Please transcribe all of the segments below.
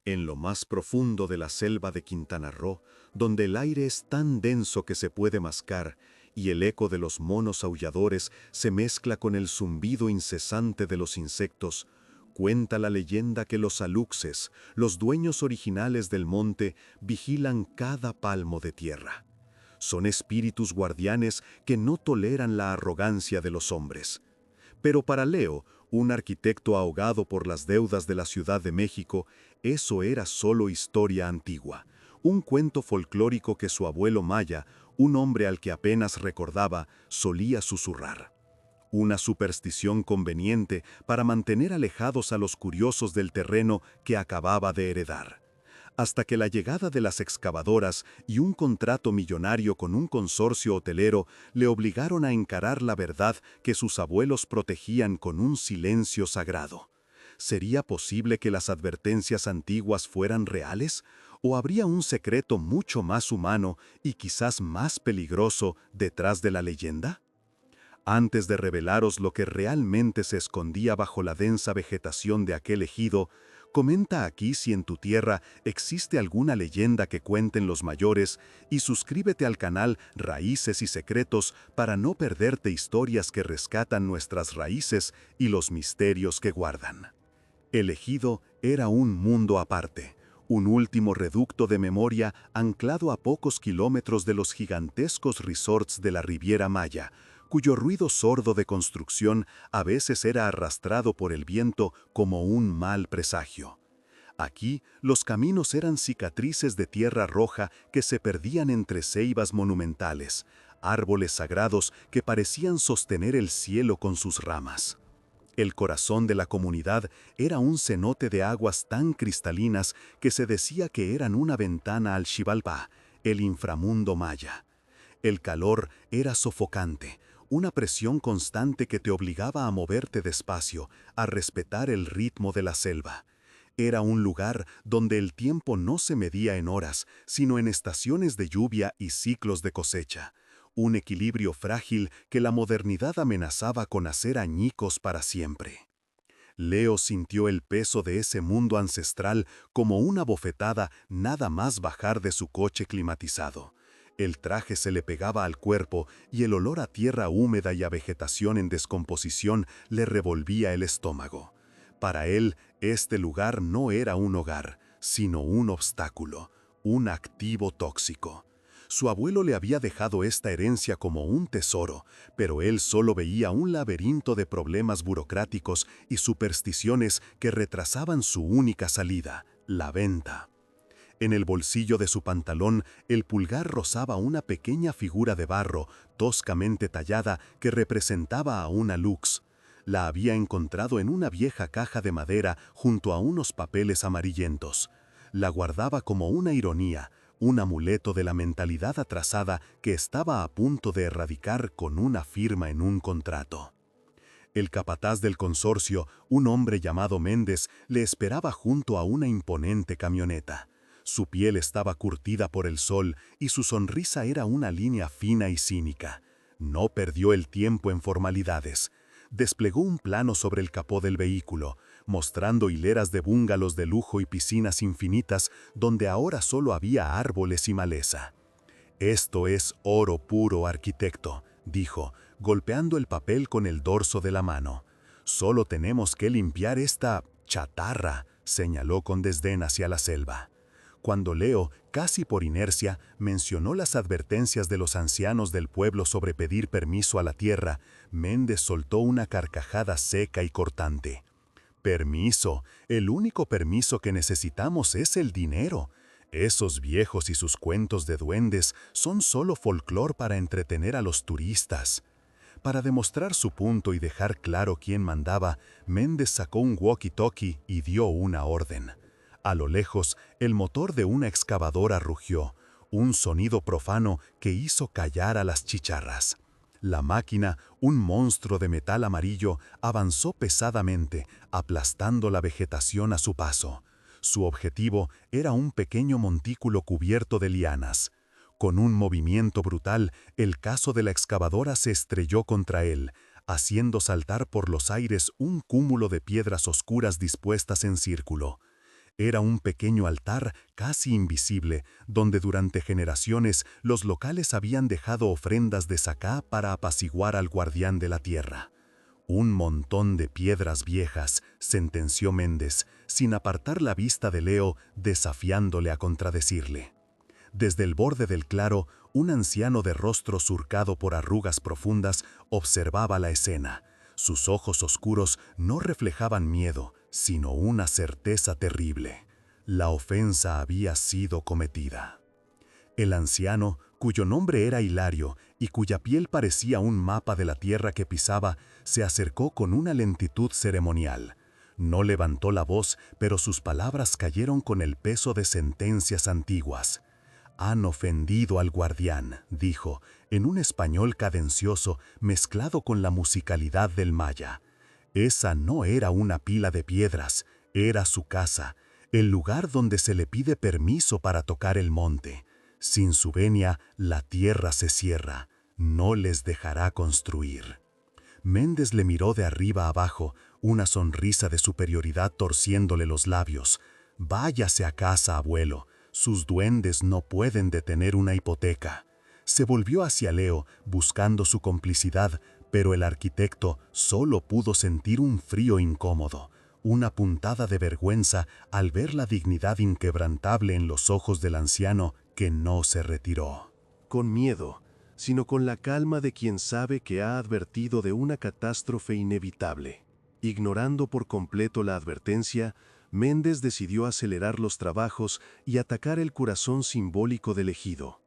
En lo más profundo de la selva de Quintana Roo, donde el aire es tan denso que se puede mascar y el eco de los monos aulladores se mezcla con el zumbido incesante de los insectos, cuenta la leyenda que los aluxes, los dueños originales del monte, vigilan cada palmo de tierra. Son espíritus guardianes que no toleran la arrogancia de los hombres. Pero para Leo, un arquitecto ahogado por las deudas de la Ciudad de México, eso era solo historia antigua, un cuento folclórico que su abuelo Maya, un hombre al que apenas recordaba, solía susurrar. Una superstición conveniente para mantener alejados a los curiosos del terreno que acababa de heredar. Hasta que la llegada de las excavadoras y un contrato millonario con un consorcio hotelero le obligaron a encarar la verdad que sus abuelos protegían con un silencio sagrado. ¿Sería posible que las advertencias antiguas fueran reales? ¿O habría un secreto mucho más humano y quizás más peligroso detrás de la leyenda? Antes de revelaros lo que realmente se escondía bajo la densa vegetación de aquel ejido, comenta aquí si en tu tierra existe alguna leyenda que cuenten los mayores y suscríbete al canal Raíces y Secretos para no perderte historias que rescatan nuestras raíces y los misterios que guardan. El ejido era un mundo aparte, un último reducto de memoria anclado a pocos kilómetros de los gigantescos resorts de la Riviera Maya, cuyo ruido sordo de construcción a veces era arrastrado por el viento como un mal presagio. Aquí, los caminos eran cicatrices de tierra roja que se perdían entre ceibas monumentales, árboles sagrados que parecían sostener el cielo con sus ramas. El corazón de la comunidad era un cenote de aguas tan cristalinas que se decía que eran una ventana al Xibalbá, el inframundo maya. El calor era sofocante, una presión constante que te obligaba a moverte despacio, a respetar el ritmo de la selva. Era un lugar donde el tiempo no se medía en horas, sino en estaciones de lluvia y ciclos de cosecha. Un equilibrio frágil que la modernidad amenazaba con hacer añicos para siempre. Leo sintió el peso de ese mundo ancestral como una bofetada nada más bajar de su coche climatizado. El traje se le pegaba al cuerpo y el olor a tierra húmeda y a vegetación en descomposición le revolvía el estómago. Para él, este lugar no era un hogar, sino un obstáculo, un activo tóxico. Su abuelo le había dejado esta herencia como un tesoro, pero él solo veía un laberinto de problemas burocráticos y supersticiones que retrasaban su única salida, la venta. En el bolsillo de su pantalón, el pulgar rozaba una pequeña figura de barro, toscamente tallada, que representaba a una lux. La había encontrado en una vieja caja de madera junto a unos papeles amarillentos. La guardaba como una ironía, un amuleto de la mentalidad atrasada que estaba a punto de erradicar con una firma en un contrato. El capataz del consorcio, un hombre llamado Méndez, le esperaba junto a una imponente camioneta. Su piel estaba curtida por el sol y su sonrisa era una línea fina y cínica. No perdió el tiempo en formalidades. Desplegó un plano sobre el capó del vehículo, mostrando hileras de búngalos de lujo y piscinas infinitas donde ahora solo había árboles y maleza. «Esto es oro puro, arquitecto», dijo, golpeando el papel con el dorso de la mano. «Solo tenemos que limpiar esta chatarra», señaló con desdén hacia la selva. Cuando Leo, casi por inercia, mencionó las advertencias de los ancianos del pueblo sobre pedir permiso a la tierra, Méndez soltó una carcajada seca y cortante. «Permiso, el único permiso que necesitamos es el dinero. Esos viejos y sus cuentos de duendes son solo folclor para entretener a los turistas». Para demostrar su punto y dejar claro quién mandaba, Méndez sacó un walkie-talkie y dio una orden. A lo lejos, el motor de una excavadora rugió, un sonido profano que hizo callar a las chicharras. La máquina, un monstruo de metal amarillo, avanzó pesadamente, aplastando la vegetación a su paso. Su objetivo era un pequeño montículo cubierto de lianas. Con un movimiento brutal, el cazo de la excavadora se estrelló contra él, haciendo saltar por los aires un cúmulo de piedras oscuras dispuestas en círculo. Era un pequeño altar casi invisible, donde durante generaciones los locales habían dejado ofrendas de sacá para apaciguar al guardián de la tierra. «Un montón de piedras viejas», sentenció Méndez, sin apartar la vista de Leo, desafiándole a contradecirle. Desde el borde del claro, un anciano de rostro surcado por arrugas profundas observaba la escena. Sus ojos oscuros no reflejaban miedo, sino una certeza terrible. La ofensa había sido cometida. El anciano, cuyo nombre era Hilario y cuya piel parecía un mapa de la tierra que pisaba, se acercó con una lentitud ceremonial. No levantó la voz, pero sus palabras cayeron con el peso de sentencias antiguas. «Han ofendido al guardián», dijo, en un español cadencioso mezclado con la musicalidad del maya. Esa no era una pila de piedras, era su casa, el lugar donde se le pide permiso para tocar el monte. Sin su venia, la tierra se cierra, no les dejará construir. Méndez le miró de arriba abajo, una sonrisa de superioridad torciéndole los labios. «Váyase a casa, abuelo. Sus duendes no pueden detener una hipoteca». Se volvió hacia Leo, buscando su complicidad, pero el arquitecto solo pudo sentir un frío incómodo, una puntada de vergüenza al ver la dignidad inquebrantable en los ojos del anciano que no se retiró. Con miedo, sino con la calma de quien sabe que ha advertido de una catástrofe inevitable. Ignorando por completo la advertencia, Méndez decidió acelerar los trabajos y atacar el corazón simbólico del ejido,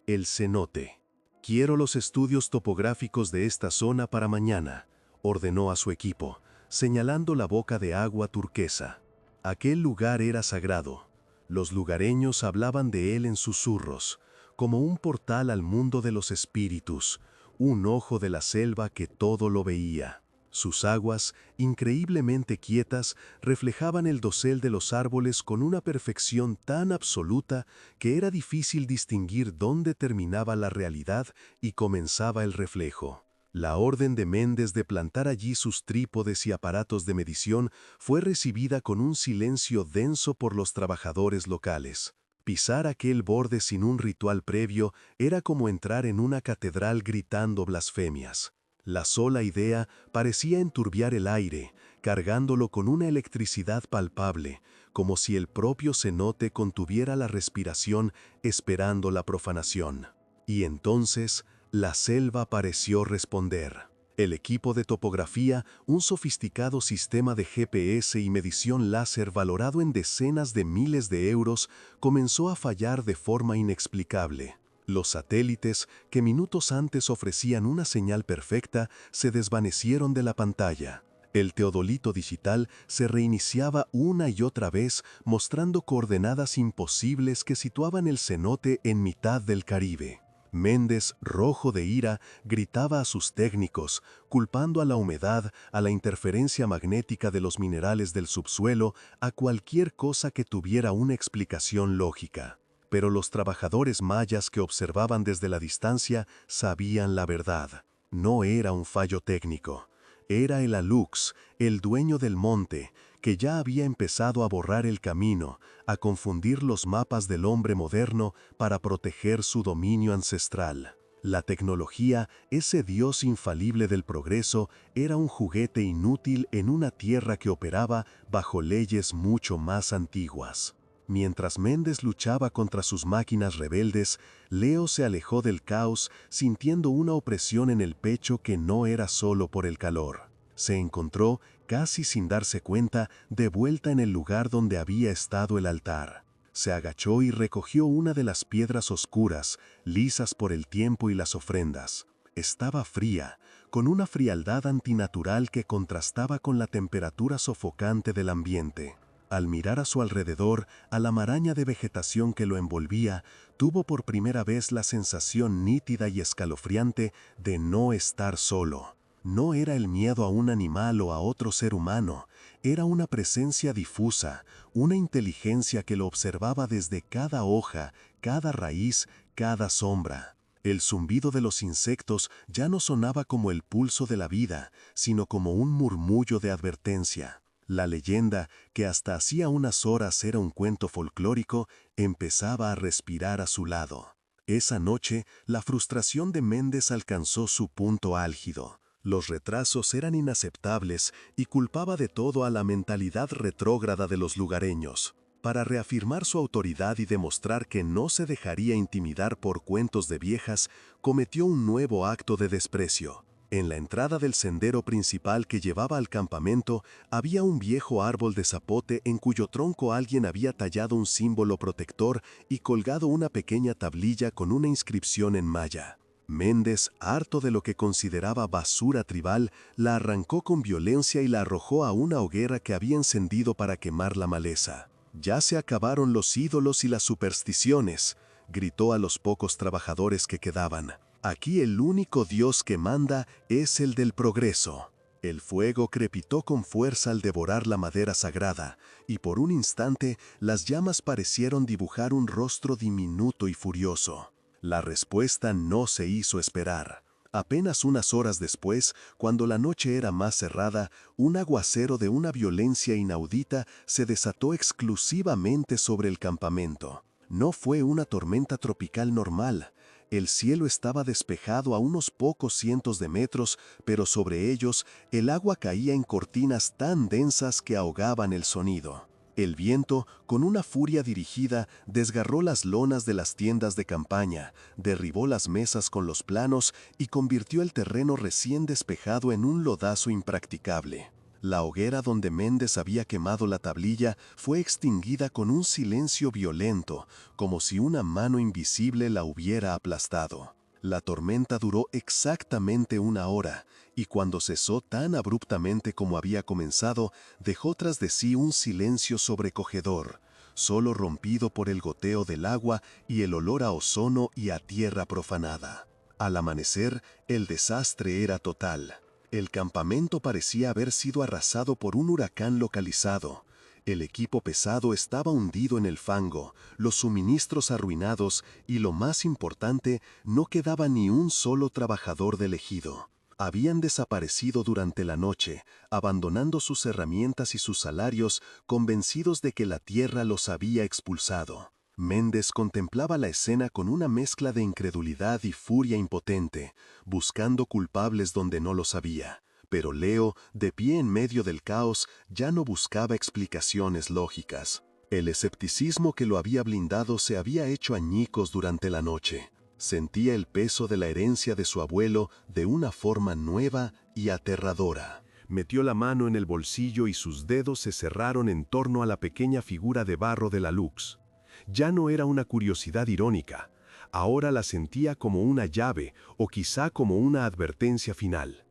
el cenote. «Quiero los estudios topográficos de esta zona para mañana», ordenó a su equipo, señalando la boca de agua turquesa. Aquel lugar era sagrado. Los lugareños hablaban de él en susurros, como un portal al mundo de los espíritus, un ojo de la selva que todo lo veía. Sus aguas, increíblemente quietas, reflejaban el dosel de los árboles con una perfección tan absoluta que era difícil distinguir dónde terminaba la realidad y comenzaba el reflejo. La orden de Méndez de plantar allí sus trípodes y aparatos de medición fue recibida con un silencio denso por los trabajadores locales. Pisar aquel borde sin un ritual previo era como entrar en una catedral gritando blasfemias. La sola idea parecía enturbiar el aire, cargándolo con una electricidad palpable, como si el propio cenote contuviera la respiración esperando la profanación. Y entonces, la selva pareció responder. El equipo de topografía, un sofisticado sistema de GPS y medición láser valorado en decenas de miles de euros, comenzó a fallar de forma inexplicable. Los satélites, que minutos antes ofrecían una señal perfecta, se desvanecieron de la pantalla. El teodolito digital se reiniciaba una y otra vez, mostrando coordenadas imposibles que situaban el cenote en mitad del Caribe. Méndez, rojo de ira, gritaba a sus técnicos, culpando a la humedad, a la interferencia magnética de los minerales del subsuelo, a cualquier cosa que tuviera una explicación lógica. Pero los trabajadores mayas que observaban desde la distancia sabían la verdad. No era un fallo técnico. Era el Alux, el dueño del monte, que ya había empezado a borrar el camino, a confundir los mapas del hombre moderno para proteger su dominio ancestral. La tecnología, ese dios infalible del progreso, era un juguete inútil en una tierra que operaba bajo leyes mucho más antiguas. Mientras Méndez luchaba contra sus máquinas rebeldes, Leo se alejó del caos, sintiendo una opresión en el pecho que no era solo por el calor. Se encontró, casi sin darse cuenta, de vuelta en el lugar donde había estado el altar. Se agachó y recogió una de las piedras oscuras, lisas por el tiempo y las ofrendas. Estaba fría, con una frialdad antinatural que contrastaba con la temperatura sofocante del ambiente. Al mirar a su alrededor, a la maraña de vegetación que lo envolvía, tuvo por primera vez la sensación nítida y escalofriante de no estar solo. No era el miedo a un animal o a otro ser humano, era una presencia difusa, una inteligencia que lo observaba desde cada hoja, cada raíz, cada sombra. El zumbido de los insectos ya no sonaba como el pulso de la vida, sino como un murmullo de advertencia. La leyenda, que hasta hacía unas horas era un cuento folclórico, empezaba a respirar a su lado. Esa noche, la frustración de Méndez alcanzó su punto álgido. Los retrasos eran inaceptables y culpaba de todo a la mentalidad retrógrada de los lugareños. Para reafirmar su autoridad y demostrar que no se dejaría intimidar por cuentos de viejas, cometió un nuevo acto de desprecio. En la entrada del sendero principal que llevaba al campamento había un viejo árbol de zapote en cuyo tronco alguien había tallado un símbolo protector y colgado una pequeña tablilla con una inscripción en maya. Méndez, harto de lo que consideraba basura tribal, la arrancó con violencia y la arrojó a una hoguera que había encendido para quemar la maleza. «Ya se acabaron los ídolos y las supersticiones», gritó a los pocos trabajadores que quedaban. «Aquí el único Dios que manda es el del progreso». El fuego crepitó con fuerza al devorar la madera sagrada, y por un instante las llamas parecieron dibujar un rostro diminuto y furioso. La respuesta no se hizo esperar. Apenas unas horas después, cuando la noche era más cerrada, un aguacero de una violencia inaudita se desató exclusivamente sobre el campamento. No fue una tormenta tropical normal. El cielo estaba despejado a unos pocos cientos de metros, pero sobre ellos el agua caía en cortinas tan densas que ahogaban el sonido. El viento, con una furia dirigida, desgarró las lonas de las tiendas de campaña, derribó las mesas con los planos y convirtió el terreno recién despejado en un lodazo impracticable. La hoguera donde Méndez había quemado la tablilla fue extinguida con un silencio violento, como si una mano invisible la hubiera aplastado. La tormenta duró exactamente una hora, y cuando cesó tan abruptamente como había comenzado, dejó tras de sí un silencio sobrecogedor, solo rompido por el goteo del agua y el olor a ozono y a tierra profanada. Al amanecer, el desastre era total. El campamento parecía haber sido arrasado por un huracán localizado. El equipo pesado estaba hundido en el fango, los suministros arruinados y, lo más importante, no quedaba ni un solo trabajador del ejido. Habían desaparecido durante la noche, abandonando sus herramientas y sus salarios, convencidos de que la tierra los había expulsado. Méndez contemplaba la escena con una mezcla de incredulidad y furia impotente, buscando culpables donde no los había. Pero Leo, de pie en medio del caos, ya no buscaba explicaciones lógicas. El escepticismo que lo había blindado se había hecho añicos durante la noche. Sentía el peso de la herencia de su abuelo de una forma nueva y aterradora. Metió la mano en el bolsillo y sus dedos se cerraron en torno a la pequeña figura de barro de la Lux. Ya no era una curiosidad irónica, ahora la sentía como una llave o quizá como una advertencia final.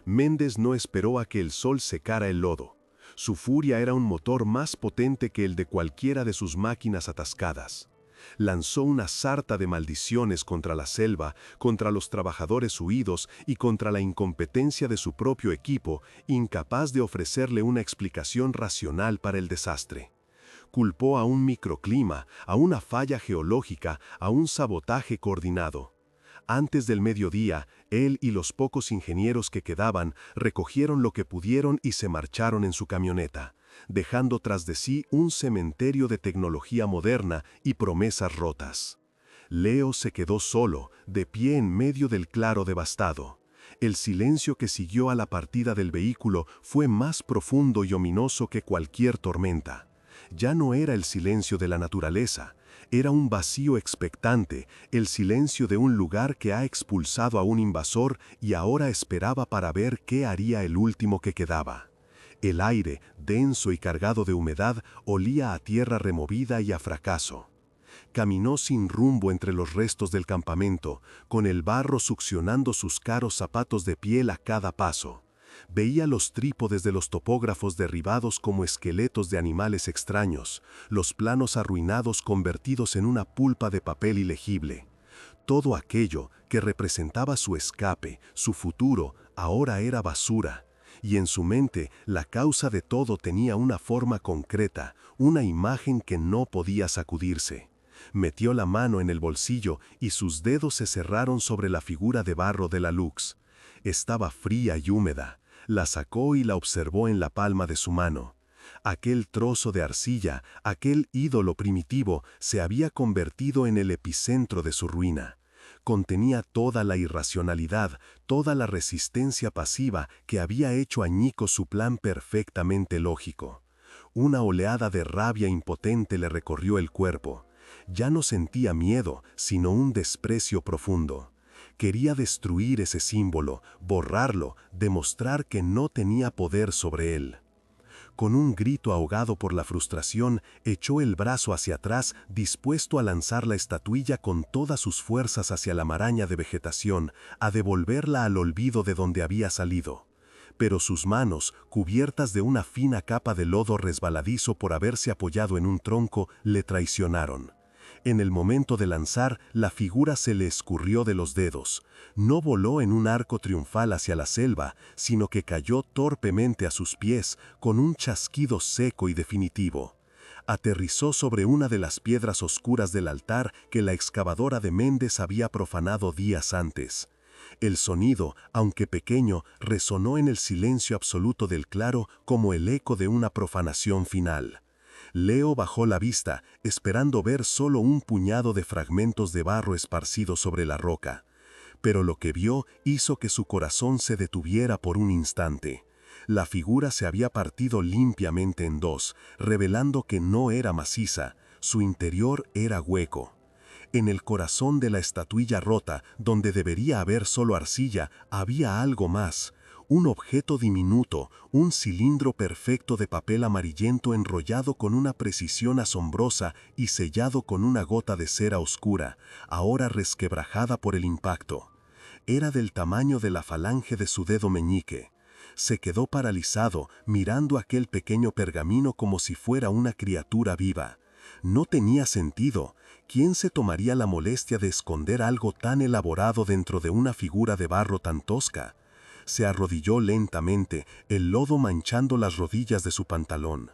Méndez no esperó a que el sol secara el lodo. Su furia era un motor más potente que el de cualquiera de sus máquinas atascadas. Lanzó una sarta de maldiciones contra la selva, contra los trabajadores huidos y contra la incompetencia de su propio equipo, incapaz de ofrecerle una explicación racional para el desastre. Culpó a un microclima, a una falla geológica, a un sabotaje coordinado. Antes del mediodía, él y los pocos ingenieros que quedaban recogieron lo que pudieron y se marcharon en su camioneta, dejando tras de sí un cementerio de tecnología moderna y promesas rotas. Leo se quedó solo, de pie en medio del claro devastado. El silencio que siguió a la partida del vehículo fue más profundo y ominoso que cualquier tormenta. Ya no era el silencio de la naturaleza, era un vacío expectante, el silencio de un lugar que ha expulsado a un invasor y ahora esperaba para ver qué haría el último que quedaba. El aire, denso y cargado de humedad, olía a tierra removida y a fracaso. Caminó sin rumbo entre los restos del campamento, con el barro succionando sus caros zapatos de piel a cada paso. Veía los trípodes de los topógrafos derribados como esqueletos de animales extraños, los planos arruinados convertidos en una pulpa de papel ilegible. Todo aquello que representaba su escape, su futuro, ahora era basura. Y en su mente la causa de todo tenía una forma concreta, una imagen que no podía sacudirse. Metió la mano en el bolsillo y sus dedos se cerraron sobre la figura de barro de la Lux. Estaba fría y húmeda. La sacó y la observó en la palma de su mano. Aquel trozo de arcilla, aquel ídolo primitivo, se había convertido en el epicentro de su ruina. Contenía toda la irracionalidad, toda la resistencia pasiva que había hecho añicos su plan perfectamente lógico. Una oleada de rabia impotente le recorrió el cuerpo. Ya no sentía miedo, sino un desprecio profundo. Quería destruir ese símbolo, borrarlo, demostrar que no tenía poder sobre él. Con un grito ahogado por la frustración, echó el brazo hacia atrás, dispuesto a lanzar la estatuilla con todas sus fuerzas hacia la maraña de vegetación, a devolverla al olvido de donde había salido. Pero sus manos, cubiertas de una fina capa de lodo resbaladizo por haberse apoyado en un tronco, le traicionaron. En el momento de lanzar, la figura se le escurrió de los dedos. No voló en un arco triunfal hacia la selva, sino que cayó torpemente a sus pies, con un chasquido seco y definitivo. Aterrizó sobre una de las piedras oscuras del altar que la excavadora de Méndez había profanado días antes. El sonido, aunque pequeño, resonó en el silencio absoluto del claro como el eco de una profanación final. Leo bajó la vista, esperando ver solo un puñado de fragmentos de barro esparcidos sobre la roca. Pero lo que vio hizo que su corazón se detuviera por un instante. La figura se había partido limpiamente en dos, revelando que no era maciza, su interior era hueco. En el corazón de la estatuilla rota, donde debería haber solo arcilla, había algo más. Un objeto diminuto, un cilindro perfecto de papel amarillento enrollado con una precisión asombrosa y sellado con una gota de cera oscura, ahora resquebrajada por el impacto. Era del tamaño de la falange de su dedo meñique. Se quedó paralizado, mirando aquel pequeño pergamino como si fuera una criatura viva. No tenía sentido. ¿Quién se tomaría la molestia de esconder algo tan elaborado dentro de una figura de barro tan tosca? Se arrodilló lentamente, el lodo manchando las rodillas de su pantalón.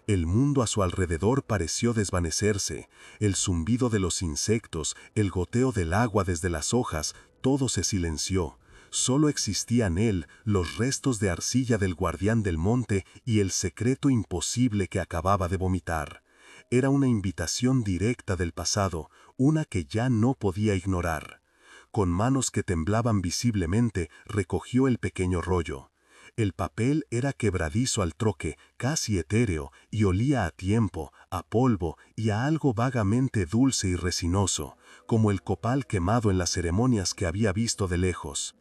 El mundo a su alrededor pareció desvanecerse, el zumbido de los insectos, el goteo del agua desde las hojas, todo se silenció. Solo existían él, los restos de arcilla del guardián del monte y el secreto imposible que acababa de vomitar. Era una invitación directa del pasado, una que ya no podía ignorar. Con manos que temblaban visiblemente, recogió el pequeño rollo. El papel era quebradizo al troque, casi etéreo, y olía a tiempo, a polvo y a algo vagamente dulce y resinoso, como el copal quemado en las ceremonias que había visto de lejos.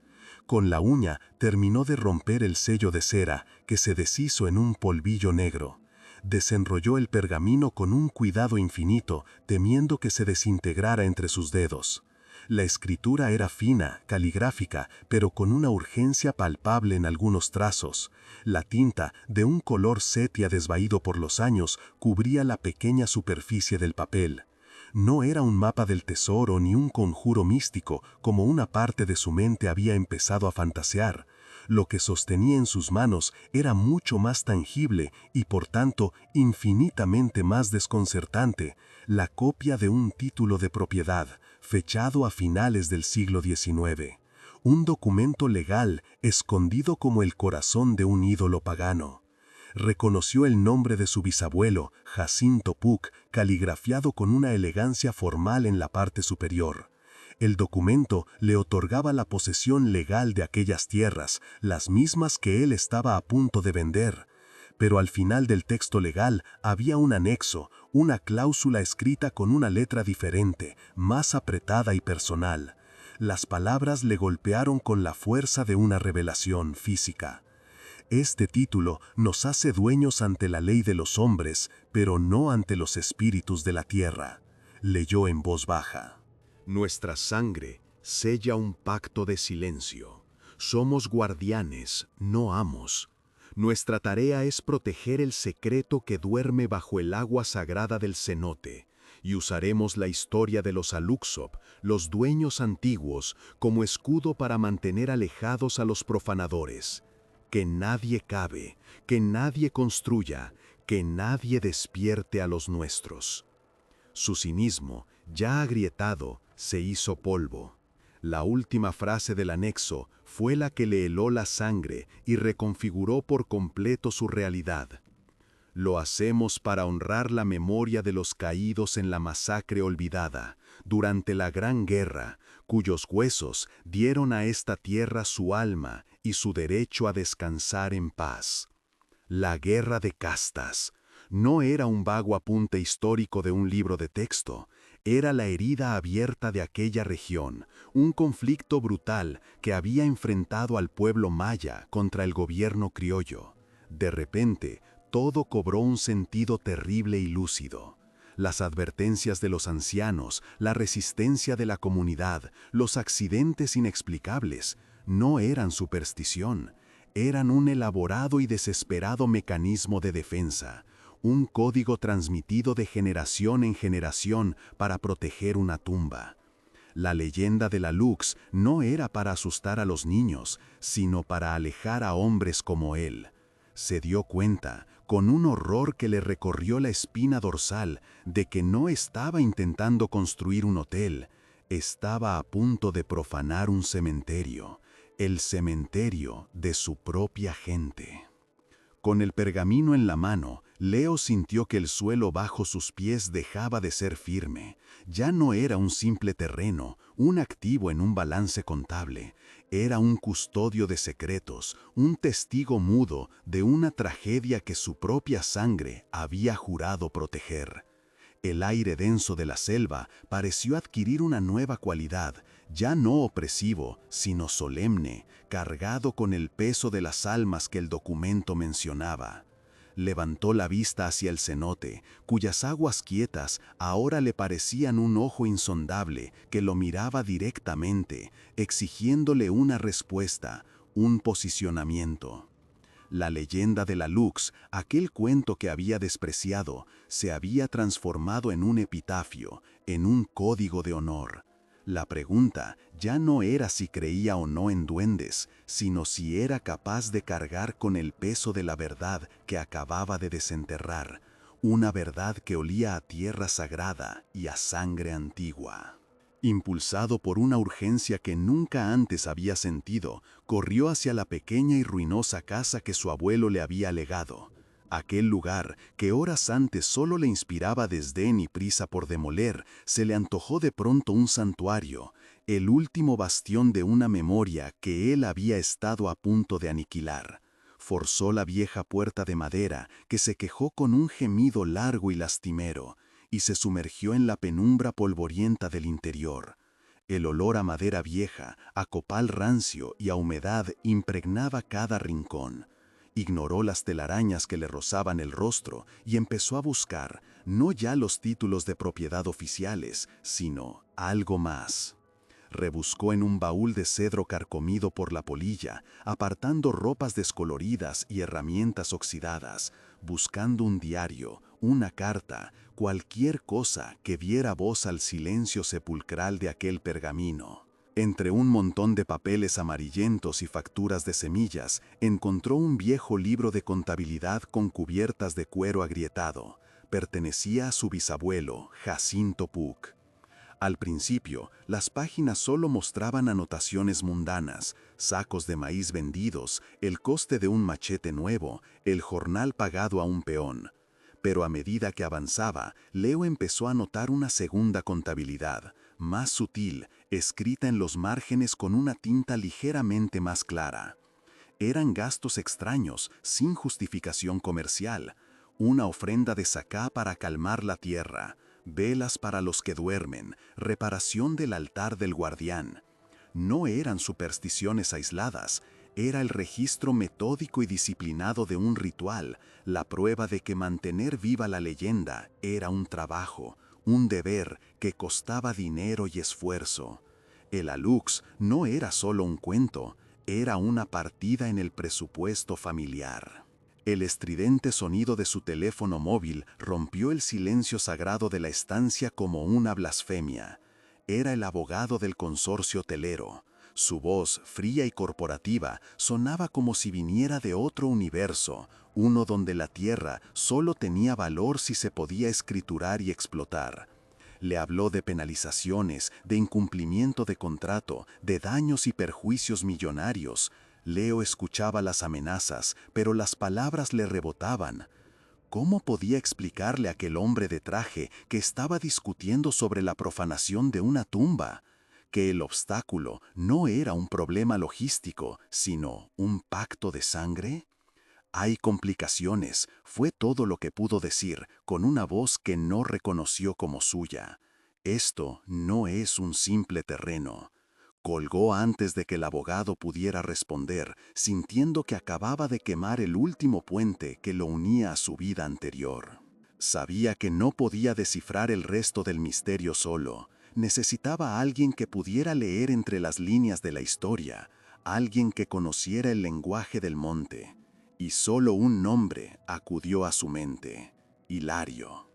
Con la uña terminó de romper el sello de cera, que se deshizo en un polvillo negro. Desenrolló el pergamino con un cuidado infinito, temiendo que se desintegrara entre sus dedos. La escritura era fina, caligráfica, pero con una urgencia palpable en algunos trazos. La tinta, de un color sepia desvaído por los años, cubría la pequeña superficie del papel. No era un mapa del tesoro ni un conjuro místico, como una parte de su mente había empezado a fantasear. Lo que sostenía en sus manos era mucho más tangible y, por tanto, infinitamente más desconcertante, la copia de un título de propiedad, fechado a finales del siglo XIX. Un documento legal escondido como el corazón de un ídolo pagano. Reconoció el nombre de su bisabuelo, Jacinto Puc, caligrafiado con una elegancia formal en la parte superior. El documento le otorgaba la posesión legal de aquellas tierras, las mismas que él estaba a punto de vender. Pero al final del texto legal había un anexo, una cláusula escrita con una letra diferente, más apretada y personal. Las palabras le golpearon con la fuerza de una revelación física. Este título nos hace dueños ante la ley de los hombres, pero no ante los espíritus de la tierra. Leyó en voz baja. Nuestra sangre sella un pacto de silencio. Somos guardianes, no amos. Nuestra tarea es proteger el secreto que duerme bajo el agua sagrada del cenote, y usaremos la historia de los Aluxop, los dueños antiguos, como escudo para mantener alejados a los profanadores. Que nadie cabe, que nadie construya, que nadie despierte a los nuestros. Su cinismo, ya agrietado, se hizo polvo. La última frase del anexo fue la que le heló la sangre y reconfiguró por completo su realidad. Lo hacemos para honrar la memoria de los caídos en la masacre olvidada, durante la Gran Guerra, cuyos huesos dieron a esta tierra su alma y su derecho a descansar en paz. La Guerra de Castas no era un vago apunte histórico de un libro de texto, era la herida abierta de aquella región, un conflicto brutal que había enfrentado al pueblo maya contra el gobierno criollo. De repente, todo cobró un sentido terrible y lúcido. Las advertencias de los ancianos, la resistencia de la comunidad, los accidentes inexplicables, no eran superstición, eran un elaborado y desesperado mecanismo de defensa, un código transmitido de generación en generación para proteger una tumba. La leyenda de la Lux no era para asustar a los niños, sino para alejar a hombres como él. Se dio cuenta, con un horror que le recorrió la espina dorsal, de que no estaba intentando construir un hotel, estaba a punto de profanar un cementerio, el cementerio de su propia gente. Con el pergamino en la mano, Leo sintió que el suelo bajo sus pies dejaba de ser firme. Ya no era un simple terreno, un activo en un balance contable. Era un custodio de secretos, un testigo mudo de una tragedia que su propia sangre había jurado proteger. El aire denso de la selva pareció adquirir una nueva cualidad, ya no opresivo, sino solemne, cargado con el peso de las almas que el documento mencionaba. Levantó la vista hacia el cenote, cuyas aguas quietas ahora le parecían un ojo insondable que lo miraba directamente, exigiéndole una respuesta, un posicionamiento. La leyenda de la Lux, aquel cuento que había despreciado, se había transformado en un epitafio, en un código de honor. La pregunta ya no era si creía o no en duendes, sino si era capaz de cargar con el peso de la verdad que acababa de desenterrar, una verdad que olía a tierra sagrada y a sangre antigua. Impulsado por una urgencia que nunca antes había sentido, corrió hacia la pequeña y ruinosa casa que su abuelo le había legado. Aquel lugar, que horas antes solo le inspiraba desdén y prisa por demoler, se le antojó de pronto un santuario, el último bastión de una memoria que él había estado a punto de aniquilar. Forzó la vieja puerta de madera, que se quejó con un gemido largo y lastimero, y se sumergió en la penumbra polvorienta del interior. El olor a madera vieja, a copal rancio y a humedad impregnaba cada rincón. Ignoró las telarañas que le rozaban el rostro y empezó a buscar, no ya los títulos de propiedad oficiales, sino algo más. Rebuscó en un baúl de cedro carcomido por la polilla, apartando ropas descoloridas y herramientas oxidadas, buscando un diario, una carta, cualquier cosa que diera voz al silencio sepulcral de aquel pergamino. Entre un montón de papeles amarillentos y facturas de semillas, encontró un viejo libro de contabilidad con cubiertas de cuero agrietado. Pertenecía a su bisabuelo, Jacinto Puc. Al principio, las páginas solo mostraban anotaciones mundanas, sacos de maíz vendidos, el coste de un machete nuevo, el jornal pagado a un peón. Pero a medida que avanzaba, Leo empezó a notar una segunda contabilidad, más sutil, escrita en los márgenes con una tinta ligeramente más clara. Eran gastos extraños, sin justificación comercial, una ofrenda de sacá para calmar la tierra, velas para los que duermen, reparación del altar del guardián. No eran supersticiones aisladas, era el registro metódico y disciplinado de un ritual, la prueba de que mantener viva la leyenda era un trabajo, un deber que costaba dinero y esfuerzo. El Alux no era solo un cuento, era una partida en el presupuesto familiar. El estridente sonido de su teléfono móvil rompió el silencio sagrado de la estancia como una blasfemia. Era el abogado del consorcio hotelero. Su voz, fría y corporativa, sonaba como si viniera de otro universo, uno donde la tierra solo tenía valor si se podía escriturar y explotar. Le habló de penalizaciones, de incumplimiento de contrato, de daños y perjuicios millonarios. Leo escuchaba las amenazas, pero las palabras le rebotaban. ¿Cómo podía explicarle a aquel hombre de traje que estaba discutiendo sobre la profanación de una tumba? Que el obstáculo no era un problema logístico, sino un pacto de sangre. Hay complicaciones, fue todo lo que pudo decir, con una voz que no reconoció como suya. Esto no es un simple terreno. Colgó antes de que el abogado pudiera responder, sintiendo que acababa de quemar el último puente que lo unía a su vida anterior. Sabía que no podía descifrar el resto del misterio solo. Necesitaba a alguien que pudiera leer entre las líneas de la historia, alguien que conociera el lenguaje del monte. Y solo un nombre acudió a su mente: Hilario.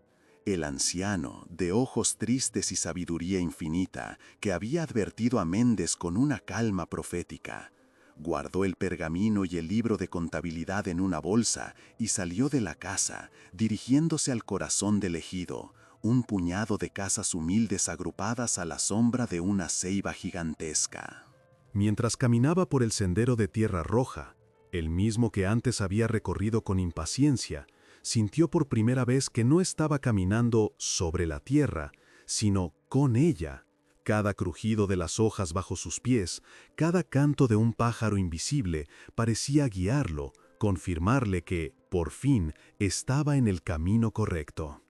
El anciano, de ojos tristes y sabiduría infinita, que había advertido a Méndez con una calma profética. Guardó el pergamino y el libro de contabilidad en una bolsa y salió de la casa, dirigiéndose al corazón del ejido, un puñado de casas humildes agrupadas a la sombra de una ceiba gigantesca. Mientras caminaba por el sendero de tierra roja, el mismo que antes había recorrido con impaciencia, sintió por primera vez que no estaba caminando sobre la tierra, sino con ella. Cada crujido de las hojas bajo sus pies, cada canto de un pájaro invisible parecía guiarlo, confirmarle que, por fin, estaba en el camino correcto.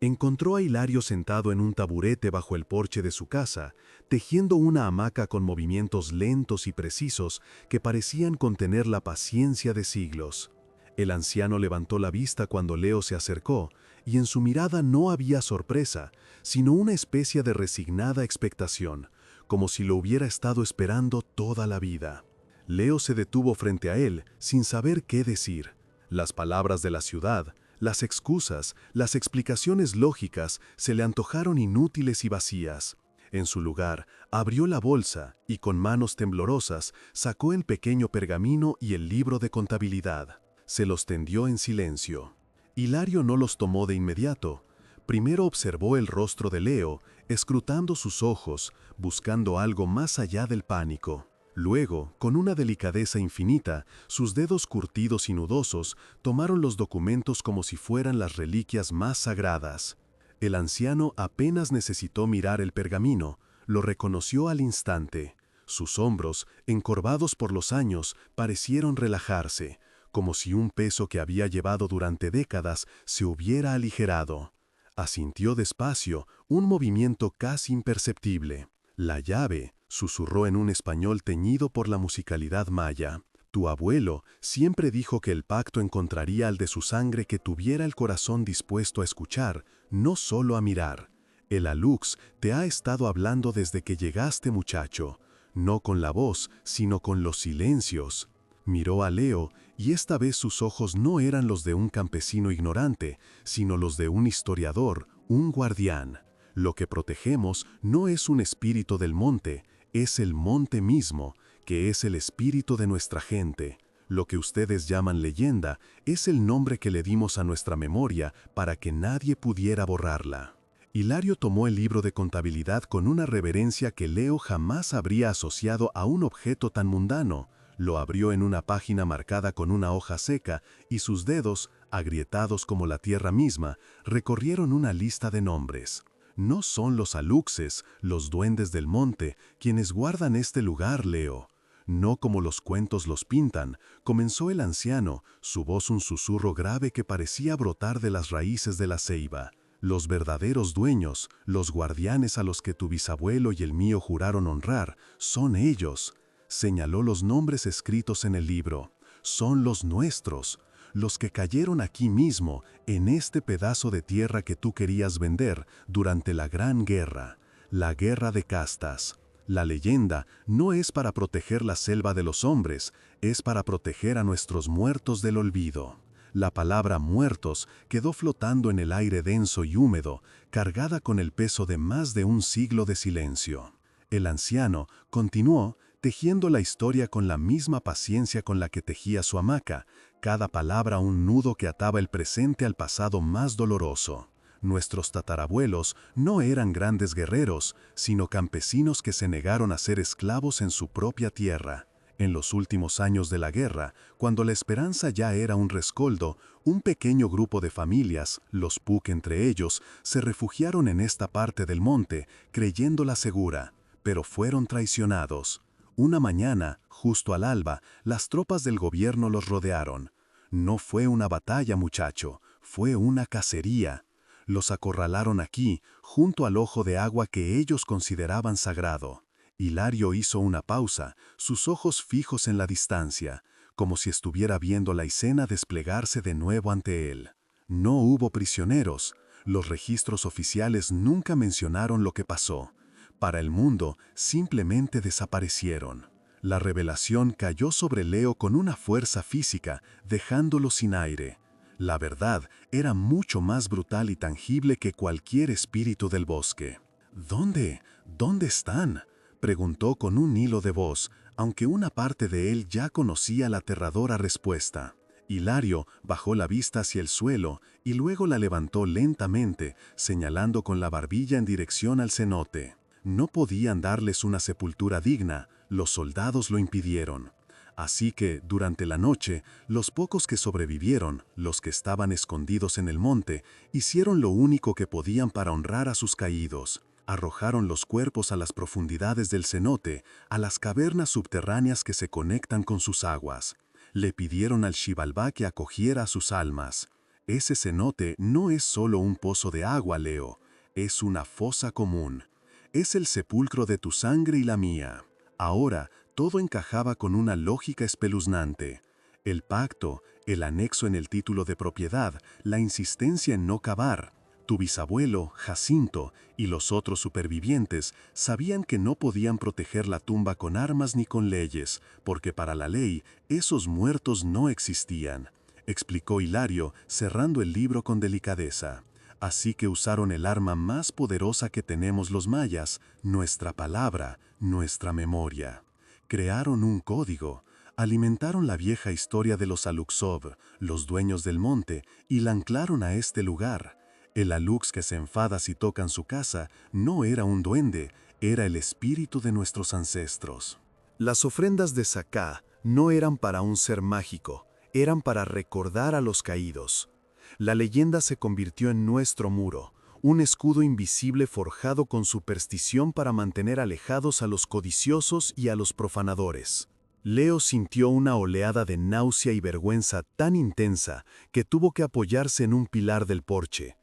Encontró a Hilario sentado en un taburete bajo el porche de su casa, tejiendo una hamaca con movimientos lentos y precisos que parecían contener la paciencia de siglos. El anciano levantó la vista cuando Leo se acercó, y en su mirada no había sorpresa, sino una especie de resignada expectación, como si lo hubiera estado esperando toda la vida. Leo se detuvo frente a él, sin saber qué decir. Las palabras de la ciudad, las excusas, las explicaciones lógicas se le antojaron inútiles y vacías. En su lugar, abrió la bolsa y con manos temblorosas sacó el pequeño pergamino y el libro de contabilidad. Se los tendió en silencio. Hilario no los tomó de inmediato. Primero observó el rostro de Leo, escrutando sus ojos, buscando algo más allá del pánico. Luego, con una delicadeza infinita, sus dedos curtidos y nudosos tomaron los documentos como si fueran las reliquias más sagradas. El anciano apenas necesitó mirar el pergamino, lo reconoció al instante. Sus hombros, encorvados por los años, parecieron relajarse, como si un peso que había llevado durante décadas se hubiera aligerado. Asintió despacio, un movimiento casi imperceptible. La llave, susurró en un español teñido por la musicalidad maya. Tu abuelo siempre dijo que el pacto encontraría al de su sangre que tuviera el corazón dispuesto a escuchar, no solo a mirar. El alux te ha estado hablando desde que llegaste, muchacho, no con la voz, sino con los silencios. Miró a Leo, y esta vez sus ojos no eran los de un campesino ignorante, sino los de un historiador, un guardián. Lo que protegemos no es un espíritu del monte, es el monte mismo, que es el espíritu de nuestra gente. Lo que ustedes llaman leyenda es el nombre que le dimos a nuestra memoria para que nadie pudiera borrarla. Hilario tomó el libro de contabilidad con una reverencia que Leo jamás habría asociado a un objeto tan mundano. Lo abrió en una página marcada con una hoja seca y sus dedos, agrietados como la tierra misma, recorrieron una lista de nombres. No son los aluxes, los duendes del monte, quienes guardan este lugar, Leo. No como los cuentos los pintan, comenzó el anciano, su voz un susurro grave que parecía brotar de las raíces de la ceiba. Los verdaderos dueños, los guardianes a los que tu bisabuelo y el mío juraron honrar, son ellos. Señaló los nombres escritos en el libro. Son los nuestros, los que cayeron aquí mismo, en este pedazo de tierra que tú querías vender durante la Gran Guerra, la Guerra de Castas. La leyenda no es para proteger la selva de los hombres, es para proteger a nuestros muertos del olvido. La palabra muertos quedó flotando en el aire denso y húmedo, cargada con el peso de más de un siglo de silencio. El anciano continuó tejiendo la historia con la misma paciencia con la que tejía su hamaca, cada palabra un nudo que ataba el presente al pasado más doloroso. Nuestros tatarabuelos no eran grandes guerreros, sino campesinos que se negaron a ser esclavos en su propia tierra. En los últimos años de la guerra, cuando la esperanza ya era un rescoldo, un pequeño grupo de familias, los Puk entre ellos, se refugiaron en esta parte del monte, creyéndola segura, pero fueron traicionados. Una mañana, justo al alba, las tropas del gobierno los rodearon. No fue una batalla, muchacho, fue una cacería. Los acorralaron aquí, junto al ojo de agua que ellos consideraban sagrado. Hilario hizo una pausa, sus ojos fijos en la distancia, como si estuviera viendo la escena desplegarse de nuevo ante él. No hubo prisioneros. Los registros oficiales nunca mencionaron lo que pasó. Para el mundo, simplemente desaparecieron. La revelación cayó sobre Leo con una fuerza física, dejándolo sin aire. La verdad era mucho más brutal y tangible que cualquier espíritu del bosque. ¿Dónde? ¿Dónde están?, preguntó con un hilo de voz, aunque una parte de él ya conocía la aterradora respuesta. Hilario bajó la vista hacia el suelo y luego la levantó lentamente, señalando con la barbilla en dirección al cenote. No podían darles una sepultura digna, los soldados lo impidieron. Así que, durante la noche, los pocos que sobrevivieron, los que estaban escondidos en el monte, hicieron lo único que podían para honrar a sus caídos. Arrojaron los cuerpos a las profundidades del cenote, a las cavernas subterráneas que se conectan con sus aguas. Le pidieron al Xibalbá que acogiera a sus almas. Ese cenote no es solo un pozo de agua, Leo, es una fosa común. Es el sepulcro de tu sangre y la mía. Ahora, todo encajaba con una lógica espeluznante. El pacto, el anexo en el título de propiedad, la insistencia en no cavar. Tu bisabuelo, Jacinto, y los otros supervivientes sabían que no podían proteger la tumba con armas ni con leyes, porque para la ley esos muertos no existían, explicó Hilario, cerrando el libro con delicadeza. Así que usaron el arma más poderosa que tenemos los mayas, nuestra palabra, nuestra memoria. Crearon un código, alimentaron la vieja historia de los Aluxov, los dueños del monte, y la anclaron a este lugar. El Alux que se enfada si tocan su casa no era un duende, era el espíritu de nuestros ancestros. Las ofrendas de Sacá no eran para un ser mágico, eran para recordar a los caídos. La leyenda se convirtió en nuestro muro, un escudo invisible forjado con superstición para mantener alejados a los codiciosos y a los profanadores. Leo sintió una oleada de náusea y vergüenza tan intensa que tuvo que apoyarse en un pilar del porche.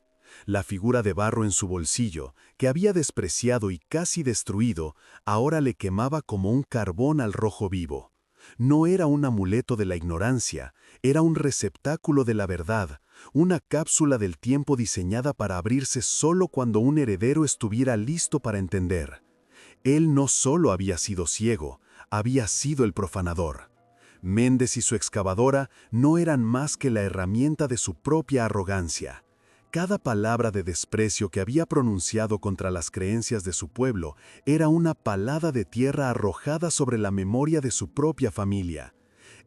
La figura de barro en su bolsillo, que había despreciado y casi destruido, ahora le quemaba como un carbón al rojo vivo. No era un amuleto de la ignorancia, era un receptáculo de la verdad, una cápsula del tiempo diseñada para abrirse solo cuando un heredero estuviera listo para entender. Él no solo había sido ciego, había sido el profanador. Méndez y su excavadora no eran más que la herramienta de su propia arrogancia. Cada palabra de desprecio que había pronunciado contra las creencias de su pueblo era una palada de tierra arrojada sobre la memoria de su propia familia.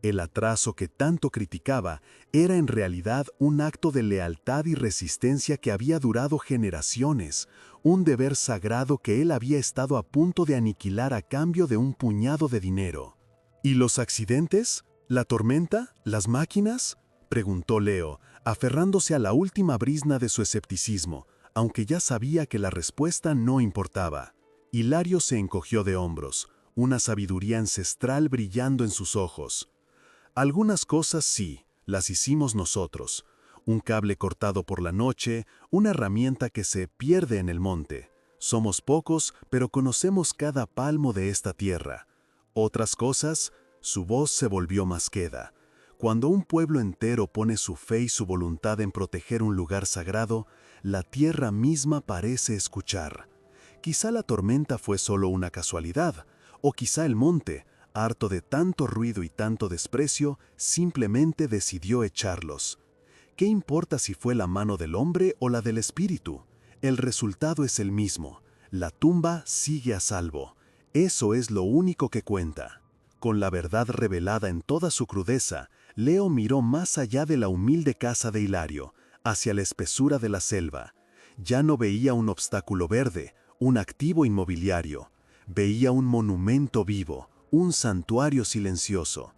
El atraso que tanto criticaba era en realidad un acto de lealtad y resistencia que había durado generaciones, un deber sagrado que él había estado a punto de aniquilar a cambio de un puñado de dinero. ¿Y los accidentes? ¿La tormenta? ¿Las máquinas?, preguntó Leo, aferrándose a la última brizna de su escepticismo, aunque ya sabía que la respuesta no importaba. Hilario se encogió de hombros, una sabiduría ancestral brillando en sus ojos. Algunas cosas sí, las hicimos nosotros. Un cable cortado por la noche, una herramienta que se pierde en el monte. Somos pocos, pero conocemos cada palmo de esta tierra. Otras cosas, su voz se volvió más queda. Cuando un pueblo entero pone su fe y su voluntad en proteger un lugar sagrado, la tierra misma parece escuchar. Quizá la tormenta fue solo una casualidad, o quizá el monte, harto de tanto ruido y tanto desprecio, simplemente decidió echarlos. ¿Qué importa si fue la mano del hombre o la del espíritu? El resultado es el mismo. La tumba sigue a salvo. Eso es lo único que cuenta. Con la verdad revelada en toda su crudeza, Leo miró más allá de la humilde casa de Hilario, hacia la espesura de la selva. Ya no veía un obstáculo verde, un activo inmobiliario. Veía un monumento vivo, un santuario silencioso.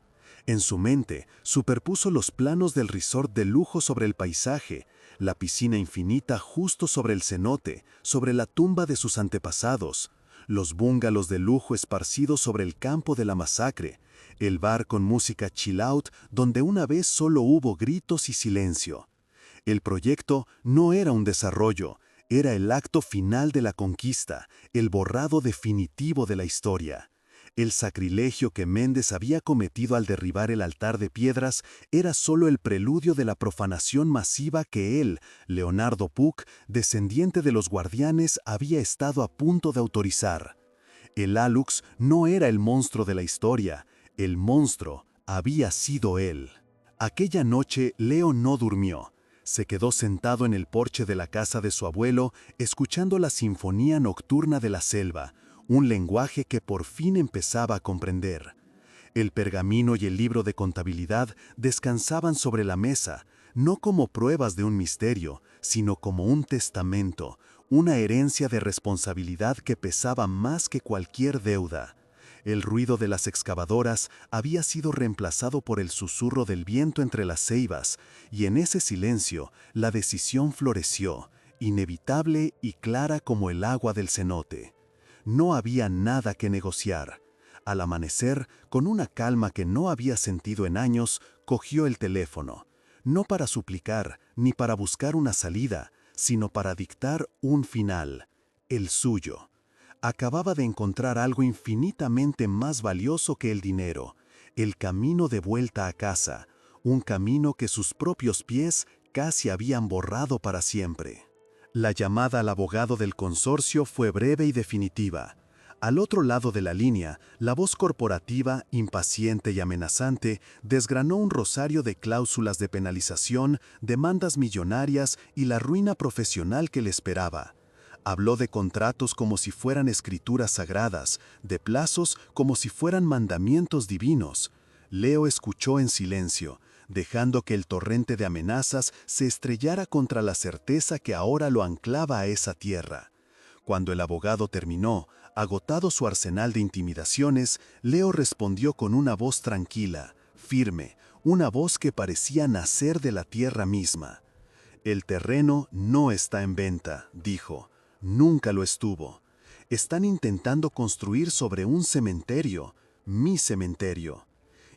En su mente, superpuso los planos del resort de lujo sobre el paisaje, la piscina infinita justo sobre el cenote, sobre la tumba de sus antepasados, los búngalos de lujo esparcidos sobre el campo de la masacre, el bar con música chill out donde una vez solo hubo gritos y silencio. El proyecto no era un desarrollo, era el acto final de la conquista, el borrado definitivo de la historia. El sacrilegio que Méndez había cometido al derribar el altar de piedras era solo el preludio de la profanación masiva que él, Leonardo Puch, descendiente de los guardianes, había estado a punto de autorizar. El Alux no era el monstruo de la historia, el monstruo había sido él. Aquella noche Leo no durmió. Se quedó sentado en el porche de la casa de su abuelo, escuchando la sinfonía nocturna de la selva, un lenguaje que por fin empezaba a comprender. El pergamino y el libro de contabilidad descansaban sobre la mesa, no como pruebas de un misterio, sino como un testamento, una herencia de responsabilidad que pesaba más que cualquier deuda. El ruido de las excavadoras había sido reemplazado por el susurro del viento entre las ceibas, y en ese silencio la decisión floreció, inevitable y clara como el agua del cenote. No había nada que negociar. Al amanecer, con una calma que no había sentido en años, cogió el teléfono, no para suplicar ni para buscar una salida, sino para dictar un final, el suyo. Acababa de encontrar algo infinitamente más valioso que el dinero, el camino de vuelta a casa, un camino que sus propios pies casi habían borrado para siempre. La llamada al abogado del consorcio fue breve y definitiva. Al otro lado de la línea, la voz corporativa, impaciente y amenazante, desgranó un rosario de cláusulas de penalización, demandas millonarias y la ruina profesional que le esperaba. Habló de contratos como si fueran escrituras sagradas, de plazos como si fueran mandamientos divinos. Leo escuchó en silencio, dejando que el torrente de amenazas se estrellara contra la certeza que ahora lo anclaba a esa tierra. Cuando el abogado terminó, agotado su arsenal de intimidaciones, Leo respondió con una voz tranquila, firme, una voz que parecía nacer de la tierra misma. «El terreno no está en venta», dijo. «Nunca lo estuvo. Están intentando construir sobre un cementerio, mi cementerio».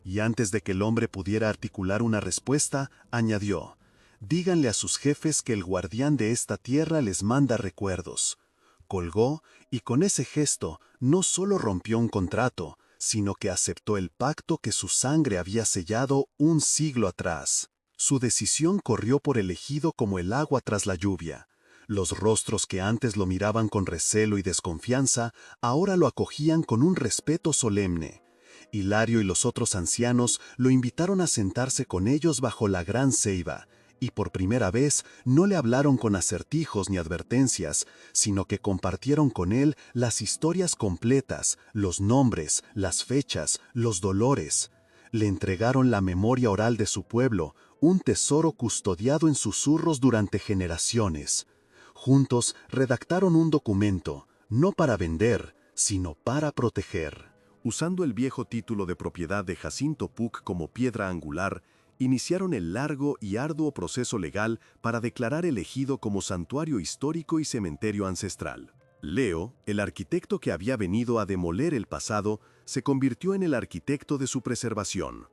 Y antes de que el hombre pudiera articular una respuesta, añadió, «Díganle a sus jefes que el guardián de esta tierra les manda recuerdos». Colgó y con ese gesto no solo rompió un contrato, sino que aceptó el pacto que su sangre había sellado un siglo atrás. Su decisión corrió por el ejido como el agua tras la lluvia. Los rostros que antes lo miraban con recelo y desconfianza, ahora lo acogían con un respeto solemne. Hilario y los otros ancianos lo invitaron a sentarse con ellos bajo la gran ceiba, y por primera vez no le hablaron con acertijos ni advertencias, sino que compartieron con él las historias completas, los nombres, las fechas, los dolores. Le entregaron la memoria oral de su pueblo, un tesoro custodiado en susurros durante generaciones. Juntos redactaron un documento, no para vender, sino para proteger. Usando el viejo título de propiedad de Jacinto Puch como piedra angular, iniciaron el largo y arduo proceso legal para declarar el ejido como santuario histórico y cementerio ancestral. Leo, el arquitecto que había venido a demoler el pasado, se convirtió en el arquitecto de su preservación,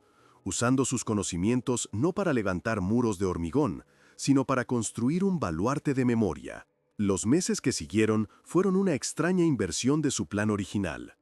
usando sus conocimientos no para levantar muros de hormigón, sino para construir un baluarte de memoria. Los meses que siguieron fueron una extraña inversión de su plan original.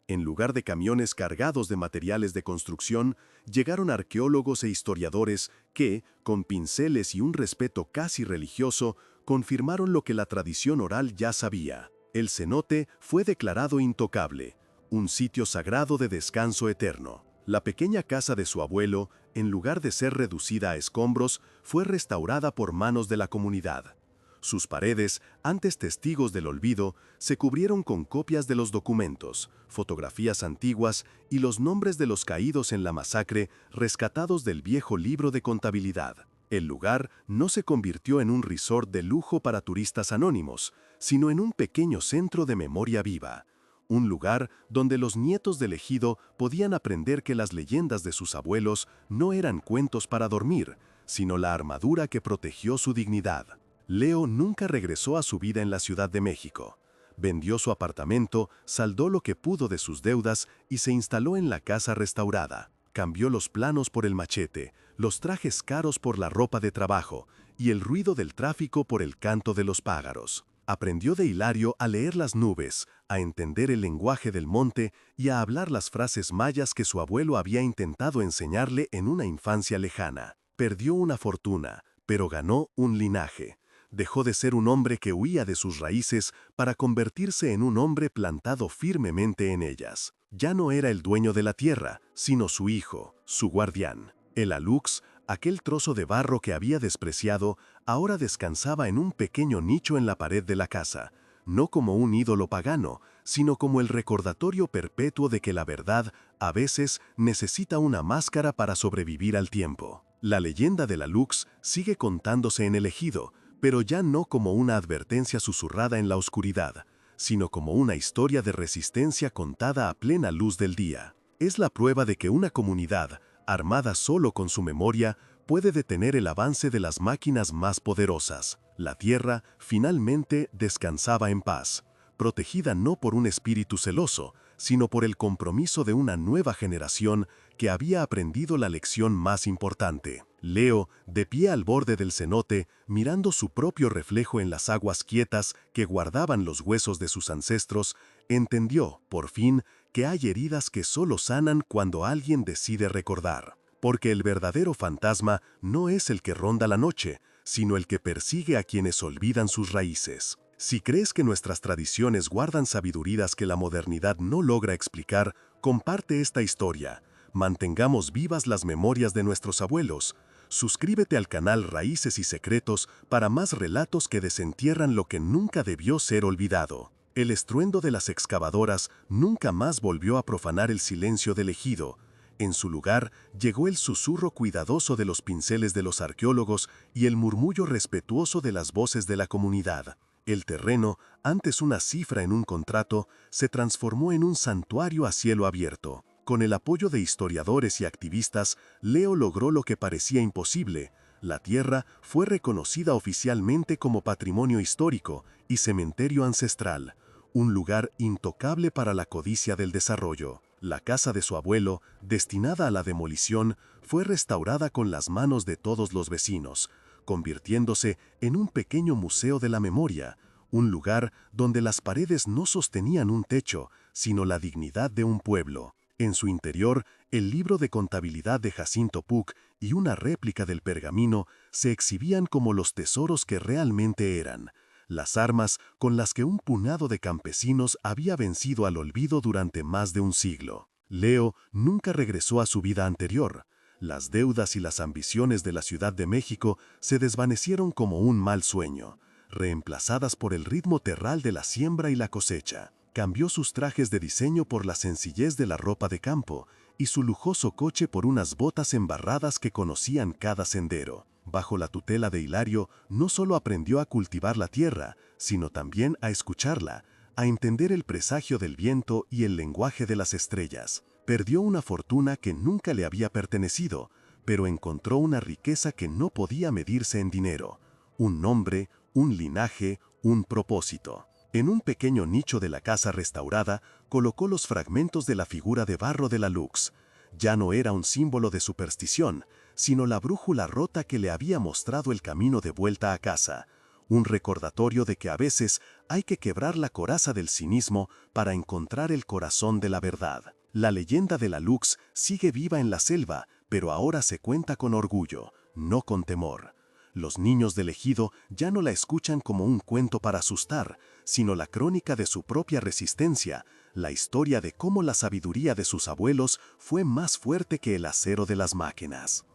En lugar de camiones cargados de materiales de construcción, llegaron arqueólogos e historiadores que, con pinceles y un respeto casi religioso, confirmaron lo que la tradición oral ya sabía. El cenote fue declarado intocable, un sitio sagrado de descanso eterno. La pequeña casa de su abuelo, en lugar de ser reducida a escombros, fue restaurada por manos de la comunidad. Sus paredes, antes testigos del olvido, se cubrieron con copias de los documentos, fotografías antiguas y los nombres de los caídos en la masacre rescatados del viejo libro de contabilidad. El lugar no se convirtió en un resort de lujo para turistas anónimos, sino en un pequeño centro de memoria viva. Un lugar donde los nietos del ejido podían aprender que las leyendas de sus abuelos no eran cuentos para dormir, sino la armadura que protegió su dignidad. Leo nunca regresó a su vida en la Ciudad de México. Vendió su apartamento, saldó lo que pudo de sus deudas y se instaló en la casa restaurada. Cambió los planos por el machete, los trajes caros por la ropa de trabajo y el ruido del tráfico por el canto de los pájaros. Aprendió de Hilario a leer las nubes, a entender el lenguaje del monte y a hablar las frases mayas que su abuelo había intentado enseñarle en una infancia lejana. Perdió una fortuna, pero ganó un linaje. Dejó de ser un hombre que huía de sus raíces para convertirse en un hombre plantado firmemente en ellas. Ya no era el dueño de la tierra, sino su hijo, su guardián. El alux, aquel trozo de barro que había despreciado, ahora descansaba en un pequeño nicho en la pared de la casa, no como un ídolo pagano, sino como el recordatorio perpetuo de que la verdad, a veces, necesita una máscara para sobrevivir al tiempo. La leyenda del alux sigue contándose en el ejido, pero ya no como una advertencia susurrada en la oscuridad, sino como una historia de resistencia contada a plena luz del día. Es la prueba de que una comunidad, armada solo con su memoria, puede detener el avance de las máquinas más poderosas. La tierra, finalmente, descansaba en paz, protegida no por un espíritu celoso, sino por el compromiso de una nueva generación que había aprendido la lección más importante. Leo, de pie al borde del cenote, mirando su propio reflejo en las aguas quietas que guardaban los huesos de sus ancestros, entendió, por fin, que hay heridas que solo sanan cuando alguien decide recordar. Porque el verdadero fantasma no es el que ronda la noche, sino el que persigue a quienes olvidan sus raíces. Si crees que nuestras tradiciones guardan sabidurías que la modernidad no logra explicar, comparte esta historia. Mantengamos vivas las memorias de nuestros abuelos. Suscríbete al canal Raíces y Secretos para más relatos que desentierran lo que nunca debió ser olvidado. El estruendo de las excavadoras nunca más volvió a profanar el silencio del ejido. En su lugar llegó el susurro cuidadoso de los pinceles de los arqueólogos y el murmullo respetuoso de las voces de la comunidad. El terreno, antes una cifra en un contrato, se transformó en un santuario a cielo abierto. Con el apoyo de historiadores y activistas, Leo logró lo que parecía imposible. La tierra fue reconocida oficialmente como patrimonio histórico y cementerio ancestral, un lugar intocable para la codicia del desarrollo. La casa de su abuelo, destinada a la demolición, fue restaurada con las manos de todos los vecinos, convirtiéndose en un pequeño museo de la memoria, un lugar donde las paredes no sostenían un techo, sino la dignidad de un pueblo. En su interior, el libro de contabilidad de Jacinto Puc y una réplica del pergamino se exhibían como los tesoros que realmente eran, las armas con las que un puñado de campesinos había vencido al olvido durante más de un siglo. Leo nunca regresó a su vida anterior. Las deudas y las ambiciones de la Ciudad de México se desvanecieron como un mal sueño, reemplazadas por el ritmo terral de la siembra y la cosecha. Cambió sus trajes de diseño por la sencillez de la ropa de campo y su lujoso coche por unas botas embarradas que conocían cada sendero. Bajo la tutela de Hilario, no solo aprendió a cultivar la tierra, sino también a escucharla, a entender el presagio del viento y el lenguaje de las estrellas. Perdió una fortuna que nunca le había pertenecido, pero encontró una riqueza que no podía medirse en dinero, un nombre, un linaje, un propósito. En un pequeño nicho de la casa restaurada, colocó los fragmentos de la figura de barro de la Lux. Ya no era un símbolo de superstición, sino la brújula rota que le había mostrado el camino de vuelta a casa, un recordatorio de que a veces hay que quebrar la coraza del cinismo para encontrar el corazón de la verdad. La leyenda de la Lux sigue viva en la selva, pero ahora se cuenta con orgullo, no con temor. Los niños del ejido ya no la escuchan como un cuento para asustar, sino la crónica de su propia resistencia, la historia de cómo la sabiduría de sus abuelos fue más fuerte que el acero de las máquinas.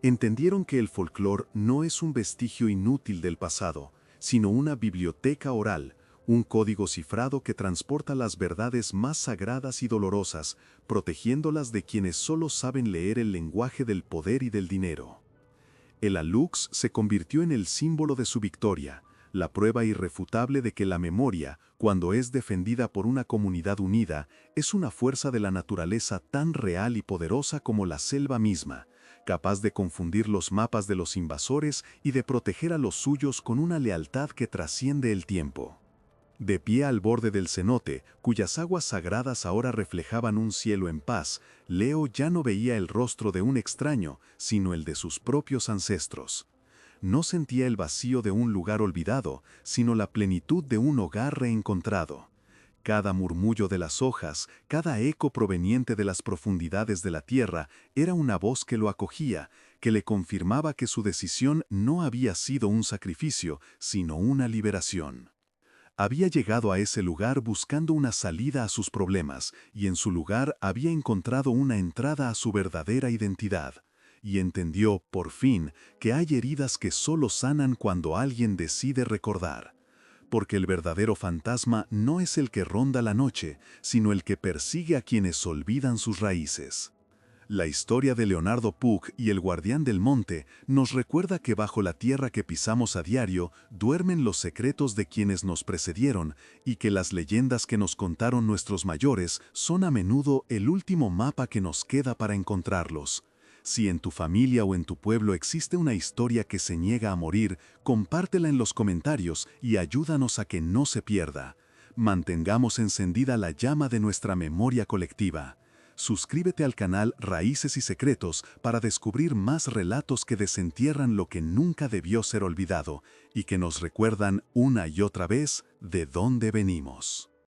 Entendieron que el folclore no es un vestigio inútil del pasado, sino una biblioteca oral, un código cifrado que transporta las verdades más sagradas y dolorosas, protegiéndolas de quienes solo saben leer el lenguaje del poder y del dinero. El alux se convirtió en el símbolo de su victoria, la prueba irrefutable de que la memoria, cuando es defendida por una comunidad unida, es una fuerza de la naturaleza tan real y poderosa como la selva misma, capaz de confundir los mapas de los invasores y de proteger a los suyos con una lealtad que trasciende el tiempo. De pie al borde del cenote, cuyas aguas sagradas ahora reflejaban un cielo en paz, Leo ya no veía el rostro de un extraño, sino el de sus propios ancestros. No sentía el vacío de un lugar olvidado, sino la plenitud de un hogar reencontrado. Cada murmullo de las hojas, cada eco proveniente de las profundidades de la tierra, era una voz que lo acogía, que le confirmaba que su decisión no había sido un sacrificio, sino una liberación. Había llegado a ese lugar buscando una salida a sus problemas, y en su lugar había encontrado una entrada a su verdadera identidad. Y entendió, por fin, que hay heridas que solo sanan cuando alguien decide recordar. Porque el verdadero fantasma no es el que ronda la noche, sino el que persigue a quienes olvidan sus raíces. La historia de Leonardo Puig y el Guardián del Monte nos recuerda que bajo la tierra que pisamos a diario duermen los secretos de quienes nos precedieron y que las leyendas que nos contaron nuestros mayores son a menudo el último mapa que nos queda para encontrarlos. Si en tu familia o en tu pueblo existe una historia que se niega a morir, compártela en los comentarios y ayúdanos a que no se pierda. Mantengamos encendida la llama de nuestra memoria colectiva. Suscríbete al canal Raíces y Secretos para descubrir más relatos que desentierran lo que nunca debió ser olvidado y que nos recuerdan una y otra vez de dónde venimos.